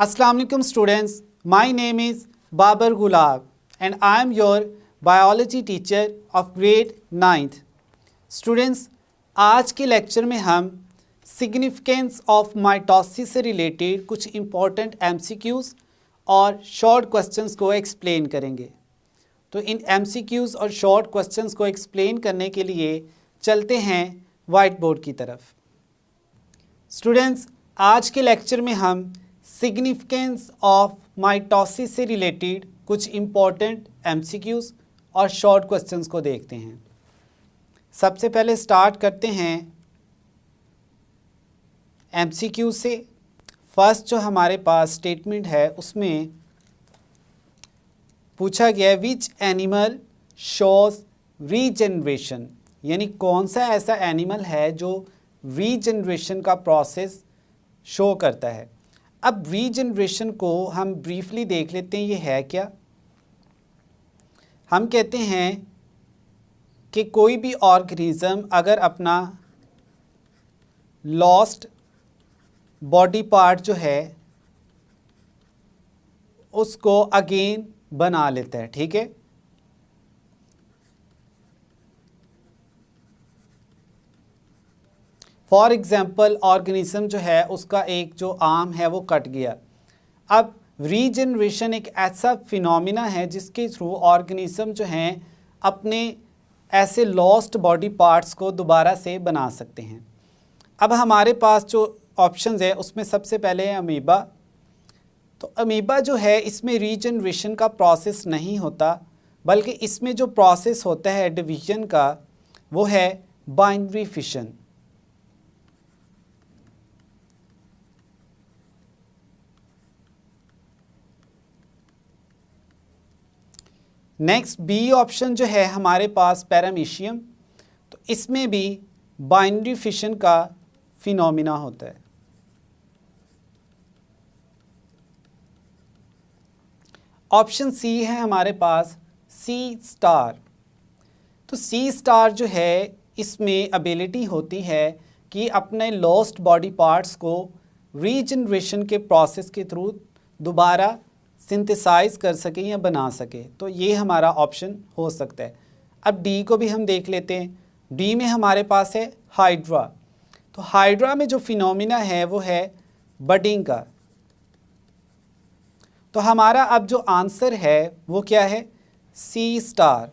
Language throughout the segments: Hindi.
Assalamu alaikum students, my name is Babar Gulab and I am your biology teacher of grade 9th. Students, आज के लेक्चर में हम सिग्निफिकेंस ऑफ माइटोसिस से रिलेटेड कुछ इम्पॉर्टेंट एमसीक्यूज़ और शॉर्ट क्वेश्चंस को एक्सप्लेन करेंगे। तो इन एमसीक्यूज़ और शॉर्ट क्वेश्चंस को एक्सप्लेन करने के लिए चलते हैं वाइट बोर्ड की तरफ। स्टूडेंट्स, आज के लेक्चर में हम सिग्निफिकेंस ऑफ माइटोसिस से रिलेटेड कुछ इम्पॉर्टेंट एमसीक्यूज़ और शॉर्ट क्वेश्चंस को देखते हैं। सबसे पहले स्टार्ट करते हैं एमसीक्यू से। फर्स्ट जो हमारे पास स्टेटमेंट है उसमें पूछा गया है विच एनिमल शोज रीजनरेशन, यानी कौन सा ऐसा एनिमल है जो रीजनरेशन का प्रोसेस शो करता है। अब रीजनरेशन को हम ब्रीफली देख लेते हैं, ये है क्या। हम कहते हैं कि कोई भी ऑर्गेनिज्म अगर अपना लॉस्ट बॉडी पार्ट जो है उसको अगेन बना लेता है, ठीक है। फॉर एग्जाम्पल ऑर्गेनिज्म जो है उसका एक जो आर्म है वो कट गया। अब रीजनरेशन एक ऐसा फिनोमिना है जिसके थ्रू ऑर्गेनिज्म जो हैं अपने ऐसे लॉस्ट बॉडी पार्ट्स को दोबारा से बना सकते हैं। अब हमारे पास जो ऑप्शंस है उसमें सबसे पहले है अमीबा। तो अमीबा जो है इसमें रीजनरेशन का प्रोसेस नहीं होता, बल्कि इसमें जो प्रोसेस होता है डिवीजन का वो है binary fission. Next B option जो है हमारे पास पैरामीशियम, तो इसमें भी बाइनरी फिशन का फिनोमिना होता है। ऑप्शन सी है हमारे पास सी स्टार। तो सी स्टार जो है इसमें एबिलिटी होती है कि अपने लॉस्ट बॉडी पार्ट्स को रीजनरेशन के प्रोसेस के थ्रू दोबारा सिंथेसाइज कर सके या बना सके। तो ये हमारा ऑप्शन हो सकता है। अब डी को भी हम देख लेते हैं। डी में हमारे पास है हाइड्रा। तो हाइड्रा में जो फिनोमिना है वो है बडिंग का। तो हमारा अब जो आंसर है वो क्या है, सी स्टार।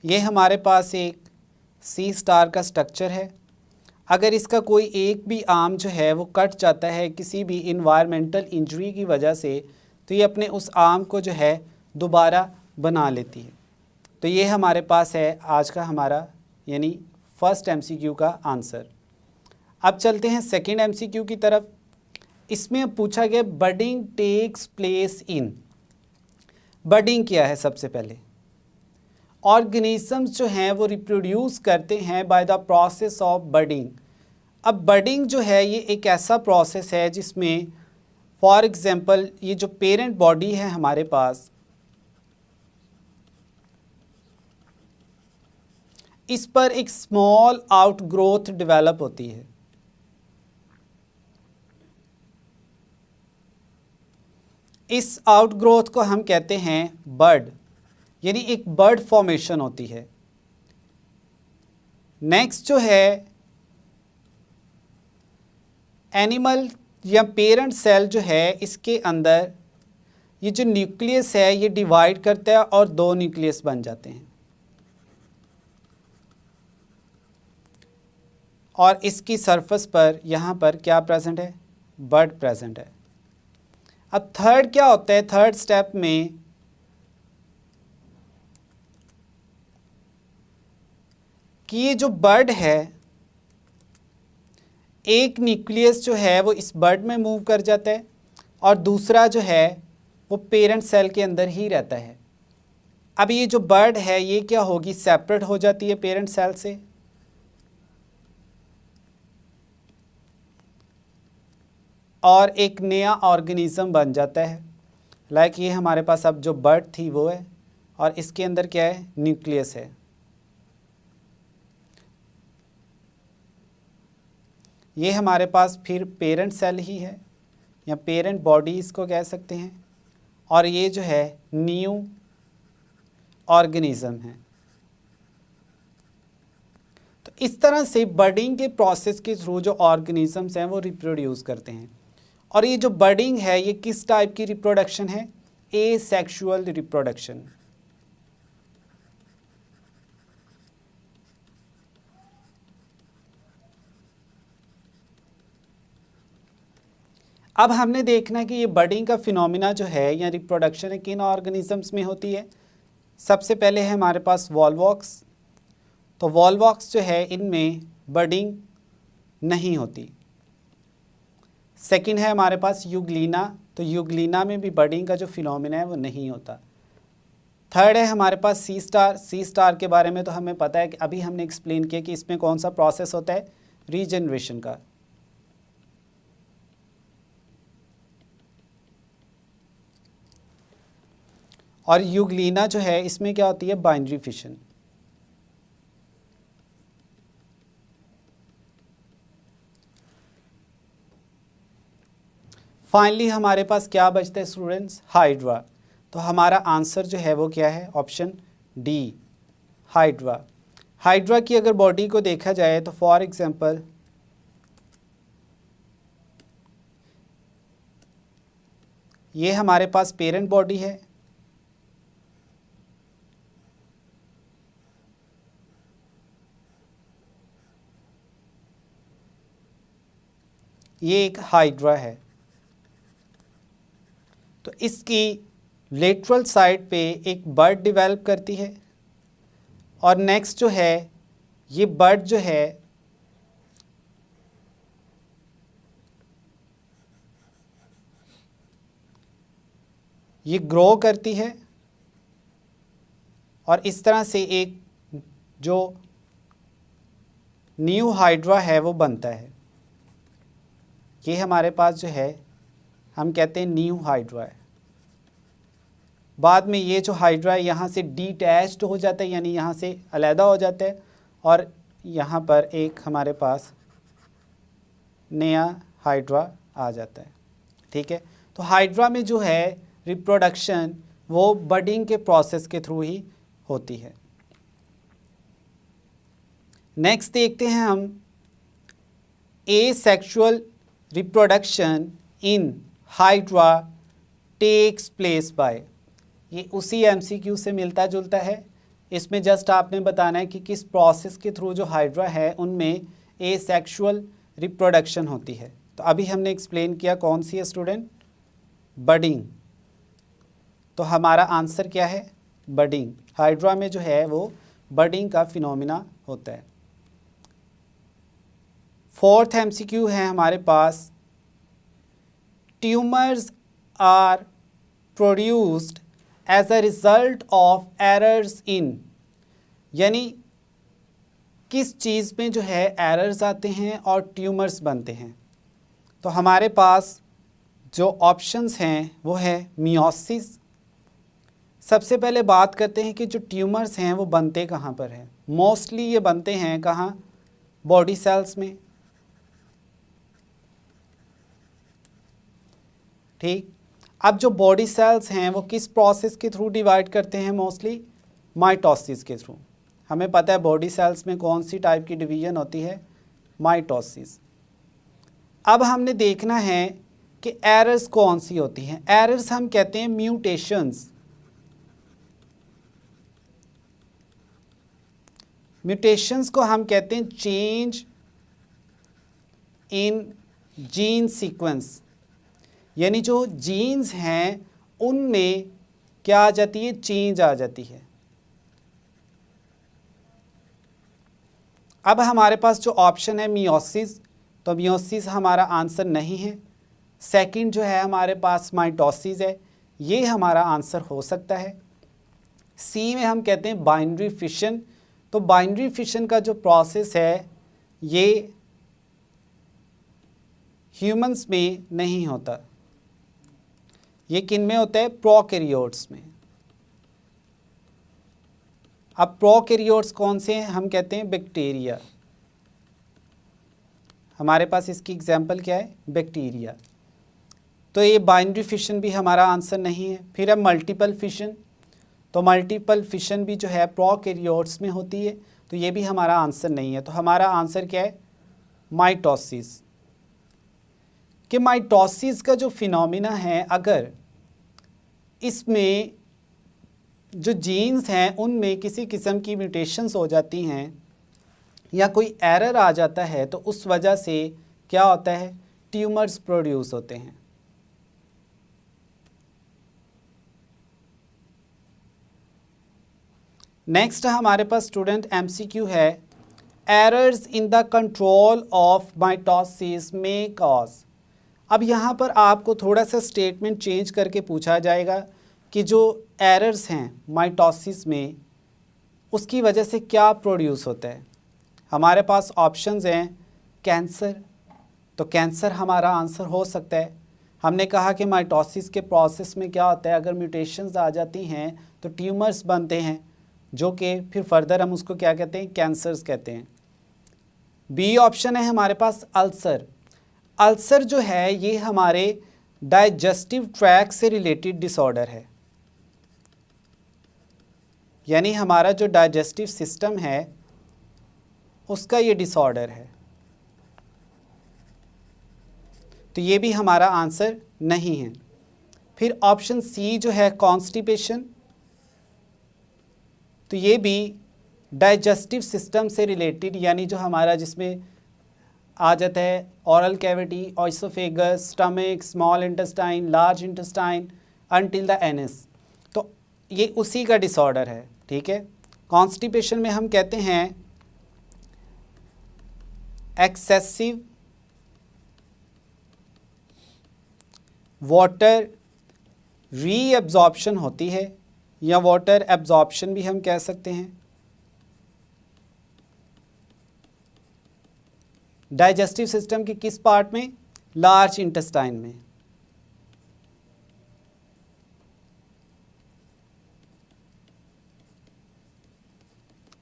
ये हमारे पास एक सी स्टार का स्ट्रक्चर है। अगर इसका कोई एक भी आर्म जो है वो कट जाता है किसी भी इन्वायरमेंटल इंजरी की वजह से, तो ये अपने उस आर्म को जो है दोबारा बना लेती है। तो ये हमारे पास है आज का हमारा यानी फर्स्ट एमसीक्यू का आंसर। अब चलते हैं सेकंड एमसीक्यू की तरफ। इसमें पूछा गया budding takes place in. Budding क्या है, सबसे पहले ऑर्गेनिजम्स जो हैं वो रिप्रोड्यूस करते हैं by the process of budding. अब बडिंग जो है ये एक ऐसा प्रोसेस है जिसमें फॉर एग्जांपल ये जो पेरेंट बॉडी है हमारे पास, इस पर एक स्मॉल आउटग्रोथ डेवलप होती है। इस आउटग्रोथ को हम कहते हैं बड, यानी एक बर्ड फॉर्मेशन होती है। नेक्स्ट जो है एनिमल या पेरेंट सेल जो है इसके अंदर ये जो न्यूक्लियस है ये डिवाइड करता है और दो न्यूक्लियस बन जाते हैं और इसकी सरफेस पर यहाँ पर क्या प्रेजेंट है, बर्ड प्रेजेंट है। अब थर्ड क्या होता है, थर्ड स्टेप में कि ये जो बर्ड है एक न्यूक्लियस जो है वो इस बर्ड में मूव कर जाता है और दूसरा जो है वो पेरेंट सेल के अंदर ही रहता है। अब ये जो बर्ड है ये क्या होगी, सेपरेट हो जाती है पेरेंट सेल से, और एक नया ऑर्गेनिज्म बन जाता है। लाइक ये हमारे पास अब जो बर्ड थी वो है, और इसके अंदर क्या है, न्यूक्लियस है। ये हमारे पास फिर पेरेंट सेल ही है, या पेरेंट बॉडी इसको कह सकते हैं, और ये जो है न्यू ऑर्गेनिज्म है। तो इस तरह से बर्डिंग के प्रोसेस के थ्रू जो ऑर्गेनिजम्स हैं वो रिप्रोड्यूस करते हैं। और ये जो बर्डिंग है ये किस टाइप की रिप्रोडक्शन है, एसेक्सुअल रिप्रोडक्शन। अब हमने देखना कि ये बर्डिंग का फिनोमिना जो है या रिप्रोडक्शन है किन ऑर्गेनिजम्स में होती है। सबसे पहले है हमारे पास वॉलवॉक्स। तो वॉलवॉक्स जो है इनमें बर्डिंग नहीं होती। सेकंड है हमारे पास यूग्लिना। तो यूग्लिना में भी बर्डिंग का जो फिनोमिना है वो नहीं होता। थर्ड है हमारे पास सी स्टार। सी स्टार के बारे में तो हमें पता है कि अभी हमने एक्सप्लेन किया कि इसमें कौन सा प्रोसेस होता है, रीजनरेशन का। और यूग्लिना जो है इसमें क्या होती है, बाइनरी फिशन। फाइनली हमारे पास क्या बचता है स्टूडेंट्स, हाइड्रा। तो हमारा आंसर जो है वो क्या है, ऑप्शन डी, हाइड्रा। हाइड्रा की अगर बॉडी को देखा जाए तो फॉर एग्जांपल ये हमारे पास पेरेंट बॉडी है, ये एक हाइड्रा है। तो इसकी लेटरल साइड पे एक बर्ड डेवलप करती है, और नेक्स्ट जो है ये बर्ड जो है ये ग्रो करती है, और इस तरह से एक जो न्यू हाइड्रा है वो बनता है। ये हमारे पास जो है हम कहते हैं न्यू हाइड्रा है। बाद में ये जो हाइड्रा है यहाँ से डिटैच्ड हो जाता है, यानी यहाँ से अलहदा हो जाता है, और यहाँ पर एक हमारे पास नया हाइड्रा आ जाता है। ठीक है, तो हाइड्रा में जो है रिप्रोडक्शन वो बर्डिंग के प्रोसेस के थ्रू ही होती है। नेक्स्ट देखते हैं हम asexual reproduction in hydra takes place by. ये उसी एमसीक्यू से मिलता जुलता है। इसमें जस्ट आपने बताना है कि किस प्रोसेस के थ्रू जो हाइड्रा है उनमें एसेक्सुअल रिप्रोडक्शन होती है। तो अभी हमने एक्सप्लेन किया कौन सी है स्टूडेंट, बर्डिंग। तो हमारा आंसर क्या है, बर्डिंग। हाइड्रा में जो है वो बर्डिंग का फिनोमिना होता है। फोर्थ एमसीक्यू है हमारे पास, tumours are produced as a result of errors in. यानी किस चीज़ में जो है एरर्स आते हैं और ट्यूमर्स बनते हैं। तो हमारे पास जो ऑप्शंस हैं वो है मियोसिस। सबसे पहले बात करते हैं कि जो ट्यूमर्स हैं वो बनते कहाँ पर हैं। मोस्टली ये बनते हैं कहाँ, बॉडी सेल्स में। ठीक, अब जो बॉडी सेल्स हैं वो किस प्रोसेस के थ्रू डिवाइड करते हैं, मोस्टली माइटोसिस के थ्रू। हमें पता है बॉडी सेल्स में कौन सी टाइप की डिवीजन होती है, माइटोसिस। अब हमने देखना है कि एरर्स कौन सी होती हैं। एरर्स हम कहते हैं म्यूटेशंस। म्यूटेशंस को हम कहते हैं चेंज इन जीन सीक्वेंस। यानी जो जीन्स हैं उनमें क्या आ जाती है, चेंज आ जाती है। अब हमारे पास जो ऑप्शन है मियोसिस, तो मियोसिस हमारा आंसर नहीं है। सेकंड जो है हमारे पास माइटोसिस है, ये हमारा आंसर हो सकता है। सी में हम कहते हैं बाइनरी फिशन। तो बाइनरी फिशन का जो प्रोसेस है ये ह्यूमंस में नहीं होता, ये किन में होता है? प्रोकैरियोट्स में। अब प्रोकैरियोट्स कौन से हैं? हम कहते हैं बैक्टीरिया। हमारे पास इसकी एग्जांपल क्या है? बैक्टीरिया। तो ये बाइनरी फिशन भी हमारा आंसर नहीं है। फिर है मल्टीपल फिशन। तो मल्टीपल फिशन भी जो है प्रोकैरियोट्स में होती है, तो ये भी हमारा आंसर नहीं है। तो हमारा आंसर क्या है? माइटोसिस। कि माइटोसिस का जो फिनोमिना है, अगर इसमें जो जीन्स हैं उनमें किसी किस्म की म्यूटेशंस हो जाती हैं या कोई एरर आ जाता है, तो उस वजह से क्या होता है? ट्यूमर्स प्रोड्यूस होते हैं। नेक्स्ट हमारे पास स्टूडेंट एमसीक्यू है, errors in the control of mitosis में कॉज। अब यहाँ पर आपको थोड़ा सा स्टेटमेंट चेंज करके पूछा जाएगा कि जो एरर्स हैं माइटोसिस में, उसकी वजह से क्या प्रोड्यूस होता है। हमारे पास ऑप्शंस हैं कैंसर, तो कैंसर हमारा आंसर हो सकता है। हमने कहा कि माइटोसिस के प्रोसेस में क्या होता है, अगर म्यूटेशंस आ जाती हैं तो ट्यूमर्स बनते हैं, जो कि फिर फर्दर हम उसको क्या कहते हैं? कैंसर्स कहते हैं। बी ऑप्शन है हमारे पास अल्सर। अल्सर जो है ये हमारे डाइजेस्टिव ट्रैक्ट से रिलेटेड डिसऑर्डर है, यानी हमारा जो डाइजेस्टिव सिस्टम है उसका ये डिसऑर्डर है, तो ये भी हमारा आंसर नहीं है। फिर ऑप्शन सी जो है कॉन्स्टिपेशन, तो ये भी डाइजेस्टिव सिस्टम से रिलेटेड, यानी जो हमारा जिसमें आ जाता है oral cavity, oesophagus, stomach, small intestine, large intestine until the anus, तो ये उसी का डिसऑर्डर है। ठीक है। कॉन्स्टिपेशन में हम कहते हैं एक्सेसिव वाटर रीअब्जॉर्प्शन होती है, या वाटर एब्जॉर्प्शन भी हम कह सकते हैं। डाइजेस्टिव सिस्टम के किस पार्ट में? लार्ज इंटेस्टाइन में।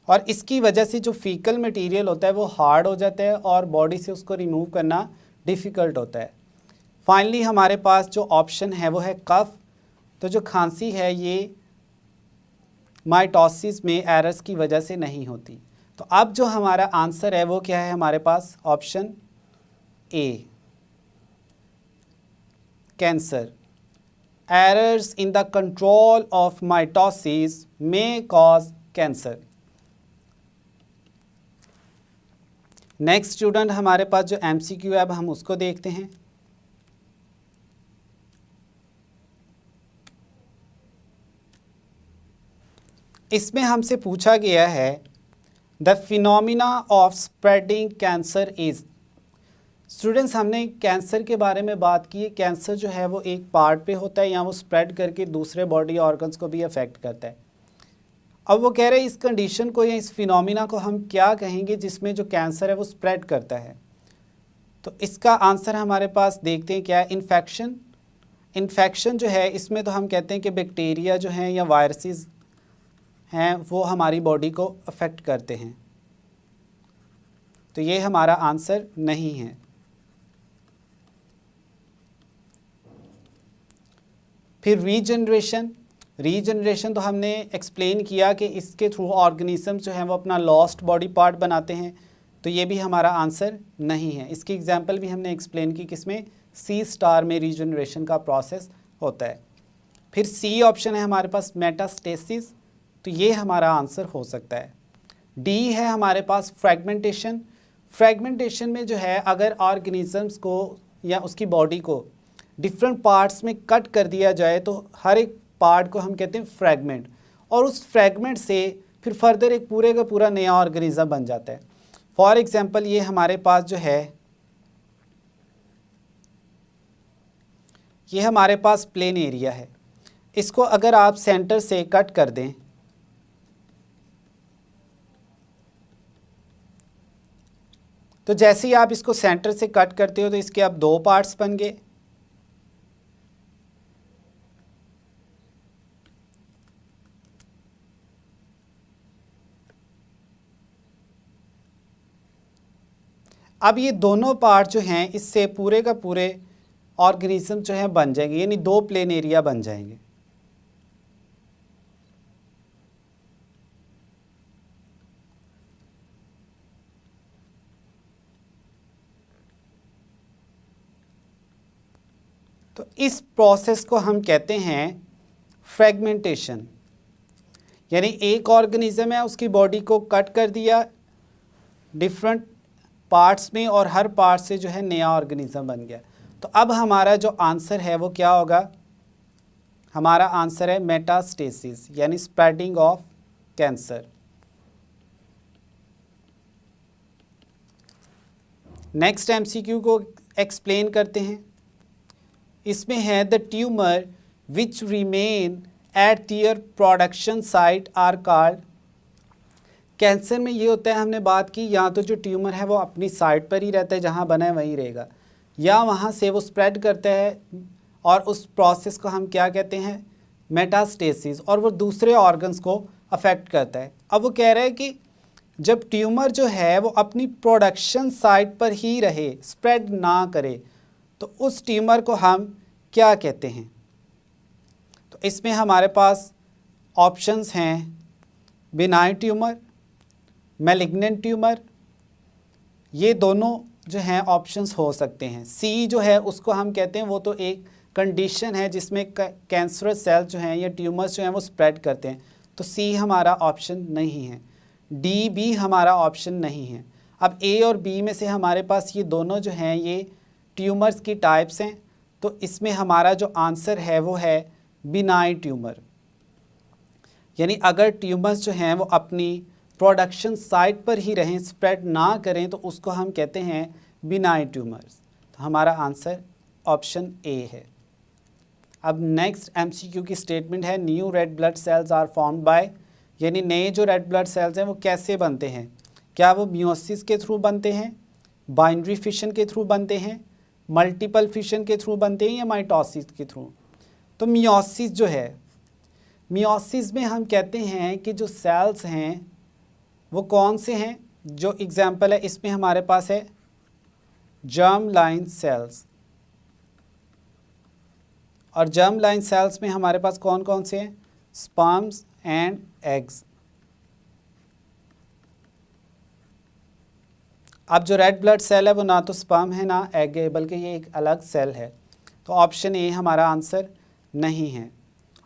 और इसकी वजह से जो फीकल मटेरियल होता है वो हार्ड हो जाता है और बॉडी से उसको रिमूव करना डिफ़िकल्ट होता है। फाइनली हमारे पास जो ऑप्शन है वो है कफ। तो जो खांसी है ये माइटोसिस में एरर्स की वजह से नहीं होती। तो अब जो हमारा आंसर है वो क्या है हमारे पास? Option A, cancer. Errors in the control of mitosis में कॉज कैंसर। नेक्स्ट स्टूडेंट हमारे पास जो एमसीक्यू है अब हम उसको देखते हैं। इसमें हमसे पूछा गया है the phenomena of spreading cancer is. Students हमने कैंसर के बारे में बात की है। कैंसर जो है वो एक पार्ट पे होता है या वो स्प्रेड करके दूसरे बॉडी ऑर्गन्स को भी अफेक्ट करता है। अब वो कह रहे हैं इस कंडीशन को या इस फिनोमिना को हम क्या कहेंगे जिसमें जो कैंसर है वो स्प्रेड करता है। तो इसका आंसर हमारे पास देखते हैं क्या है? इन्फेक्शन। इन्फेक्शन जो है इसमें तो हम कहते हैं कि बैक्टीरिया जो हैं या वायरसेस हैं वो हमारी बॉडी को अफेक्ट करते हैं, तो ये हमारा आंसर नहीं है। फिर रीजनरेशन। रीजनरेशन तो हमने एक्सप्लेन किया कि इसके थ्रू ऑर्गेनिज्म जो हैं वो अपना लॉस्ट बॉडी पार्ट बनाते हैं, तो ये भी हमारा आंसर नहीं है। इसकी एग्जांपल भी हमने एक्सप्लेन की, किसमें? सी स्टार में रीजनरेशन का प्रोसेस होता है। फिर सी ऑप्शन है हमारे पास मेटास्टेसिस, तो ये हमारा आंसर हो सकता है। डी है हमारे पास फ्रैगमेंटेशन। फ्रैगमेंटेशन में जो है अगर ऑर्गेनिजम्स को या उसकी बॉडी को डिफरेंट पार्ट्स में कट कर दिया जाए तो हर एक पार्ट को हम कहते हैं फ्रैगमेंट, और उस फ्रैगमेंट से फिर फर्दर एक पूरे का पूरा नया ऑर्गेनिज्म बन जाता है। फॉर एग्जांपल ये हमारे पास जो है ये हमारे पास प्लेन एरिया है, इसको अगर आप सेंटर से कट कर दें तो जैसे ही आप इसको सेंटर से कट करते हो तो इसके अब 2 पार्ट्स बन गए। अब ये दोनों पार्ट जो हैं इससे पूरे का पूरे ऑर्गेनिज्म जो है बन जाएंगे, यानी 2 प्लेन एरिया बन जाएंगे। तो इस प्रोसेस को हम कहते हैं फ्रेगमेंटेशन, यानी एक ऑर्गेनिज्म है उसकी बॉडी को कट कर दिया डिफरेंट पार्ट्स में और हर पार्ट से जो है नया ऑर्गेनिज्म बन गया। तो अब हमारा जो आंसर है वो क्या होगा? हमारा आंसर है मेटास्टेसिस, यानी spreading of cancer. Next MCQ को एक्सप्लेन करते हैं। इसमें है the tumour which remain at their production site are called. Cancer में ये होता है, हमने बात की, या तो जो ट्यूमर है वो अपनी साइट पर ही रहता है, जहाँ बना है वहीं रहेगा, या वहाँ से वो स्प्रेड करता है और उस प्रोसेस को हम क्या कहते हैं? मेटास्टेसिस, और वो दूसरे ऑर्गन्स को अफेक्ट करता है। अब वो कह रहा है कि जब ट्यूमर जो है वो अपनी प्रोडक्शन साइट पर ही रहे, स्प्रेड ना करे, तो उस ट्यूमर को हम क्या कहते हैं? तो इसमें हमारे पास ऑप्शंस हैं बिनाइन ट्यूमर, मैलिग्नेंट ट्यूमर, ये दोनों जो हैं ऑप्शंस हो सकते हैं। सी जो है उसको हम कहते हैं वो तो एक कंडीशन है जिसमें कैंसरस सेल जो हैं या ट्यूमर्स जो हैं वो स्प्रेड करते हैं, तो सी हमारा ऑप्शन नहीं है। डी बी हमारा ऑप्शन नहीं है। अब ए और बी में से हमारे पास ये दोनों जो हैं ये ट्यूमर्स की टाइप्स हैं, तो इसमें हमारा जो आंसर है वो है बिनाइन ट्यूमर, यानी अगर ट्यूमर्स जो हैं वो अपनी प्रोडक्शन साइट पर ही रहें, स्प्रेड ना करें, तो उसको हम कहते हैं बिनाइन ट्यूमर्स। तो हमारा आंसर ऑप्शन ए है। अब नेक्स्ट एमसीक्यू की स्टेटमेंट है new red blood cells are formed by, यानी नए जो रेड ब्लड सेल्स हैं वो कैसे बनते हैं? क्या वो मियोसिस के थ्रू बनते हैं, बाइनरी फिशन के थ्रू बनते हैं, मल्टीपल फिशन के थ्रू बनते हैं, या माइटोसिस के थ्रू? तो मियोसिस जो है, मियोसिस में हम कहते हैं कि जो सेल्स हैं वो कौन से हैं? जो एग्जाम्पल है इसमें हमारे पास है जर्म लाइन सेल्स, और जर्म लाइन सेल्स में हमारे पास कौन कौन से हैं? Sperms and eggs. अब जो रेड ब्लड सेल है वो ना तो स्पर्म है ना एग है, बल्कि ये एक अलग सेल है। तो ऑप्शन ए हमारा आंसर नहीं है।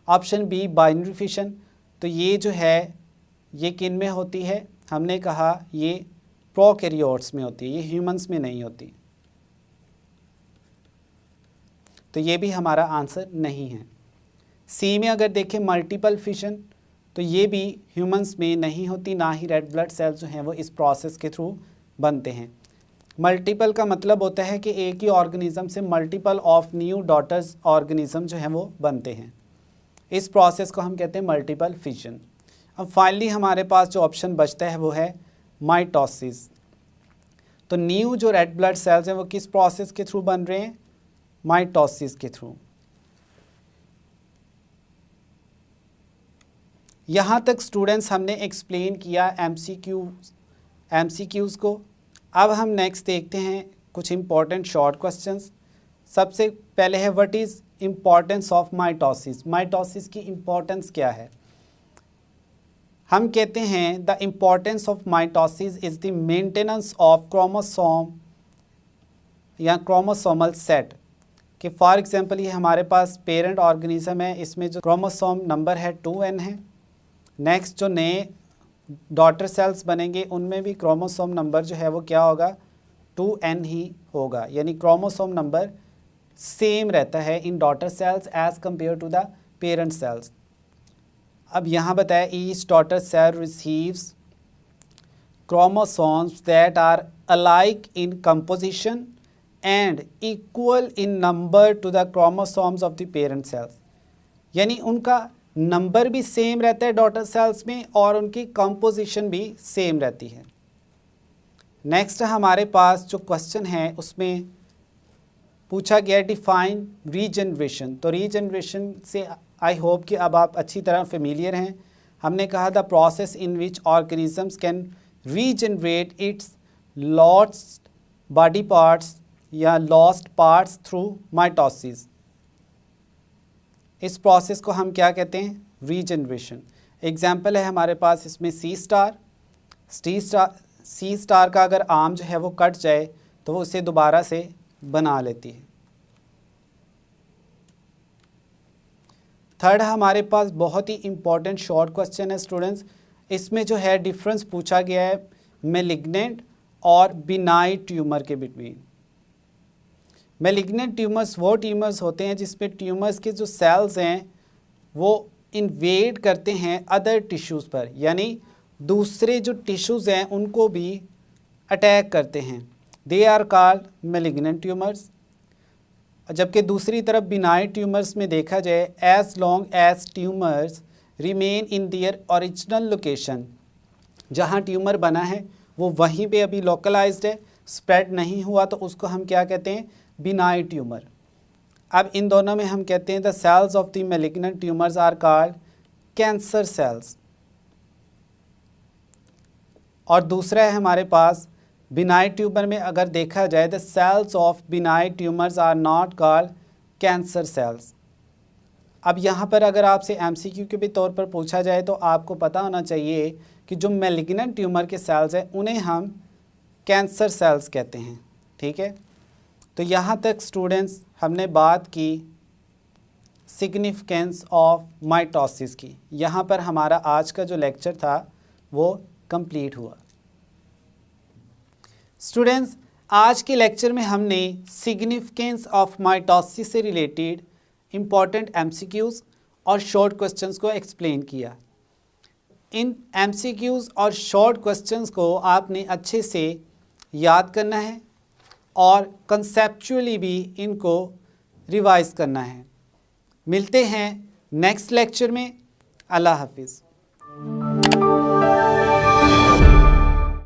ऑप्शन बी बाइनरी फिशन, तो ये जो है ये किन में होती है? हमने कहा ये प्रोकैरियोट्स में होती है, ये ह्यूमंस में नहीं होती, तो ये भी हमारा आंसर नहीं है। सी में अगर देखें मल्टीपल फिशन, तो ये भी ह्यूमंस में नहीं होती, ना ही रेड ब्लड सेल्स जो हैं वो इस प्रोसेस के थ्रू बनते हैं। मल्टीपल का मतलब होता है कि एक ही ऑर्गेनिज्म से multiple of new daughters organism जो हैं वो बनते हैं, इस प्रोसेस को हम कहते हैं मल्टीपल फिशन। अब फाइनली हमारे पास जो ऑप्शन बचता है वो है माइटोसिस। तो न्यू जो रेड ब्लड सेल्स हैं वो किस प्रोसेस के थ्रू बन रहे हैं? माइटोसिस के थ्रू। यहाँ तक स्टूडेंट्स हमने एक्सप्लेन किया एमसीक्यूज़ को। अब हम नेक्स्ट देखते हैं कुछ इम्पॉर्टेंट शॉर्ट क्वेश्चंस। सबसे पहले है what is importance of mitosis. Mitosis की इम्पॉर्टेंस क्या है? हम कहते हैं the importance of mitosis is the maintenance of chromosome या क्रोमोसोमल सेट। कि फॉर एग्जांपल ये हमारे पास पेरेंट ऑर्गेनिज्म है, इसमें जो क्रोमोसोम नंबर है 2n है। नेक्स्ट जो नए डॉटर सेल्स बनेंगे उनमें भी क्रोमोसोम नंबर जो है वो क्या होगा? 2n ही होगा, यानी क्रोमोसोम नंबर सेम रहता है in daughter cells as compare to the parent cells. अब यहाँ बताया each daughter cell receives chromosomes that are alike in composition and equal in number to the chromosomes of the parent cells, यानी उनका नंबर भी सेम रहता है डॉटर सेल्स में और उनकी कंपोजिशन भी सेम रहती है। नेक्स्ट हमारे पास जो क्वेश्चन है उसमें पूछा गया डिफाइन रीजनरेशन। तो रीजनरेशन से आई होप कि अब आप अच्छी तरह फेमिलियर हैं। हमने कहा the process in which organisms can regenerate it's lost body parts या लॉस्ट पार्ट्स थ्रू माइटोसिस। इस प्रोसेस को हम क्या कहते हैं? रीजनरेशन। एग्जाम्पल है हमारे पास इसमें सी स्टार का अगर आर्म जो है वो कट जाए तो वो उसे दोबारा से बना लेती है। थर्ड हमारे पास बहुत ही इम्पॉर्टेंट शॉर्ट क्वेश्चन है स्टूडेंट्स। इसमें जो है डिफरेंस पूछा गया है मैलिग्नेंट और बिनाइन ट्यूमर के बिटवीन। मैलिग्नेंट ट्यूमर्स वो ट्यूमर्स होते हैं जिसमें ट्यूमर्स के जो सेल्स हैं वो इन्वेड करते हैं अदर टिश्यूज़ पर, यानी दूसरे जो टिश्यूज़ हैं उनको भी अटैक करते हैं। They are called malignant tumours. जबकि दूसरी तरफ बिनाइन ट्यूमर्स में देखा जाए as long as tumours remain in their original location, जहाँ ट्यूमर बना है वो वहीं पे अभी लोकलाइज्ड है, स्प्रेड नहीं हुआ, तो उसको हम क्या कहते हैं? Benign tumour. अब इन दोनों में हम कहते हैं the cells of the malignant tumours are called cancer cells. और दूसरा है हमारे पास बिनाइन ट्यूमर में अगर देखा जाए the cells of benign tumours are not called cancer cells. अब यहाँ पर अगर आपसे एमसीक्यू के भी तौर पर पूछा जाए तो आपको पता होना चाहिए कि जो मैलिग्नेंट ट्यूमर के सेल्स हैं उन्हें हम कैंसर सेल्स कहते हैं। ठीक है, तो यहाँ तक स्टूडेंट्स हमने बात की सिग्निफिकेंस ऑफ माइटोसिस की। यहाँ पर हमारा आज का जो लेक्चर था वो कंप्लीट हुआ। स्टूडेंट्स, आज के लेक्चर में हमने सिग्निफिकेंस ऑफ माइटोसिस से रिलेटेड इम्पॉर्टेंट एमसीक्यूज़ और शॉर्ट क्वेश्चंस को एक्सप्लेन किया। इन एमसीक्यूज़ और शॉर्ट क्वेश्चंस को आपने अच्छे से याद करना है और कंसेप्चुअली भी इनको रिवाइज करना है। मिलते हैं नेक्स्ट लेक्चर में। अल्लाह हाफिज़।